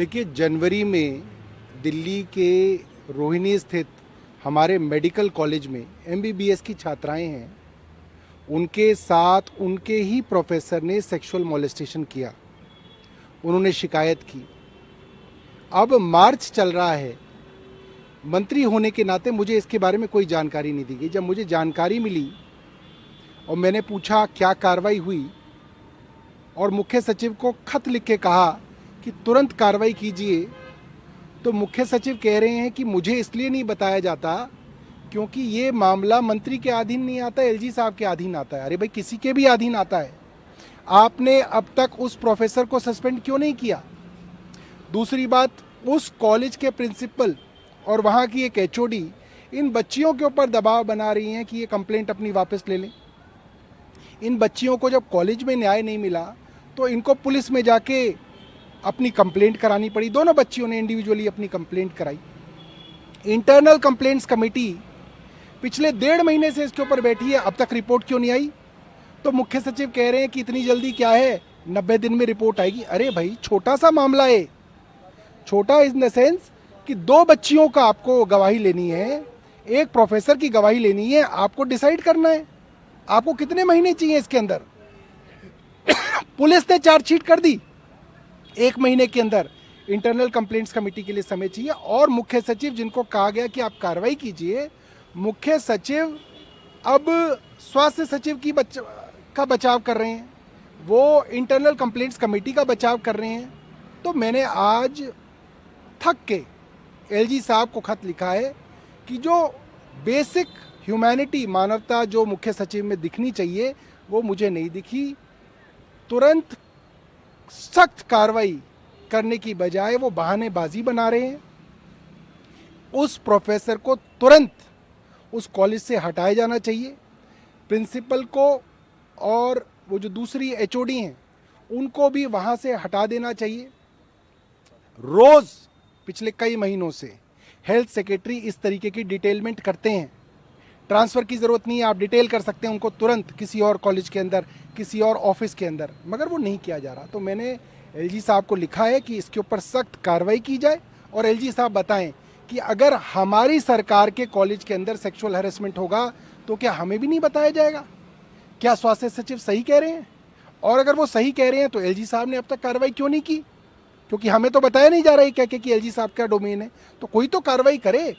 देखिए, जनवरी में दिल्ली के रोहिणी स्थित हमारे मेडिकल कॉलेज में एमबीबीएस की छात्राएं हैं, उनके साथ उनके ही प्रोफेसर ने सेक्सुअल मोलेस्टेशन किया। उन्होंने शिकायत की। अब मार्च चल रहा है। मंत्री होने के नाते मुझे इसके बारे में कोई जानकारी नहीं दी गई। जब मुझे जानकारी मिली और मैंने पूछा क्या कार्रवाई हुई और मुख्य सचिव को खत लिख के कहा कि तुरंत कार्रवाई कीजिए, तो मुख्य सचिव कह रहे हैं कि मुझे इसलिए नहीं बताया जाता क्योंकि ये मामला मंत्री के अधीन नहीं आता, एलजी साहब के अधीन आता है। अरे भाई, किसी के भी अधीन आता है। आपने अब तक उस प्रोफेसर को सस्पेंड क्यों नहीं किया? दूसरी बात, उस कॉलेज के प्रिंसिपल और वहाँ की एक एचओडी इन बच्चियों के ऊपर दबाव बना रही हैं कि ये कंप्लेंट अपनी वापस ले लें। इन बच्चियों को जब कॉलेज में न्याय नहीं मिला तो इनको पुलिस में जाके अपनी कंप्लेंट करानी पड़ी। दोनों बच्चियों ने इंडिविजुअली अपनी कंप्लेंट कराई। इंटरनल कंप्लेंट्स कमेटी पिछले 1.5 महीने से इसके ऊपर बैठी है, अब तक रिपोर्ट क्यों नहीं आई? तो मुख्य सचिव कह रहे हैं कि इतनी जल्दी क्या है, 90 दिन में रिपोर्ट आएगी। अरे भाई, छोटा सा मामला है। छोटा इन द सेंस कि 2 बच्चियों का आपको गवाही लेनी है, एक प्रोफेसर की गवाही लेनी है, आपको डिसाइड करना है आपको कितने महीने चाहिए इसके अंदर। पुलिस ने चार्जशीट कर दी, 1 महीने के अंदर। इंटरनल कंप्लेंट्स कमेटी के लिए समय चाहिए। और मुख्य सचिव जिनको कहा गया कि आप कार्रवाई कीजिए, मुख्य सचिव अब स्वास्थ्य सचिव का बचाव कर रहे हैं, वो इंटरनल कंप्लेंट्स कमेटी का बचाव कर रहे हैं। तो मैंने आज थक के एलजी साहब को खत लिखा है कि जो बेसिक ह्यूमैनिटी, मानवता जो मुख्य सचिव में दिखनी चाहिए वो मुझे नहीं दिखी। तुरंत सख्त कार्रवाई करने की बजाय वो बहानेबाजी बना रहे हैं। उस प्रोफेसर को तुरंत उस कॉलेज से हटाया जाना चाहिए। प्रिंसिपल को और वो जो दूसरी एचओडी हैं उनको भी वहाँ से हटा देना चाहिए। रोज़ पिछले कई महीनों से हेल्थ सेक्रेटरी इस तरीके की डिटेलमेंट करते हैं। ट्रांसफ़र की ज़रूरत नहीं है, आप डिटेल कर सकते हैं उनको तुरंत किसी और कॉलेज के अंदर, किसी और ऑफिस के अंदर, मगर वो नहीं किया जा रहा। तो मैंने एलजी साहब को लिखा है कि इसके ऊपर सख्त कार्रवाई की जाए और एलजी साहब बताएं कि अगर हमारी सरकार के कॉलेज के अंदर सेक्सुअल हैरेसमेंट होगा तो क्या हमें भी नहीं बताया जाएगा? क्या स्वास्थ्य सचिव सही कह रहे हैं? और अगर वो सही कह रहे हैं तो एलजी साहब ने अब तक कार्रवाई क्यों नहीं की? क्योंकि हमें तो बताया नहीं जा रहा है क्या कि एलजी साहब का डोमेन है। तो कोई तो कार्रवाई करे।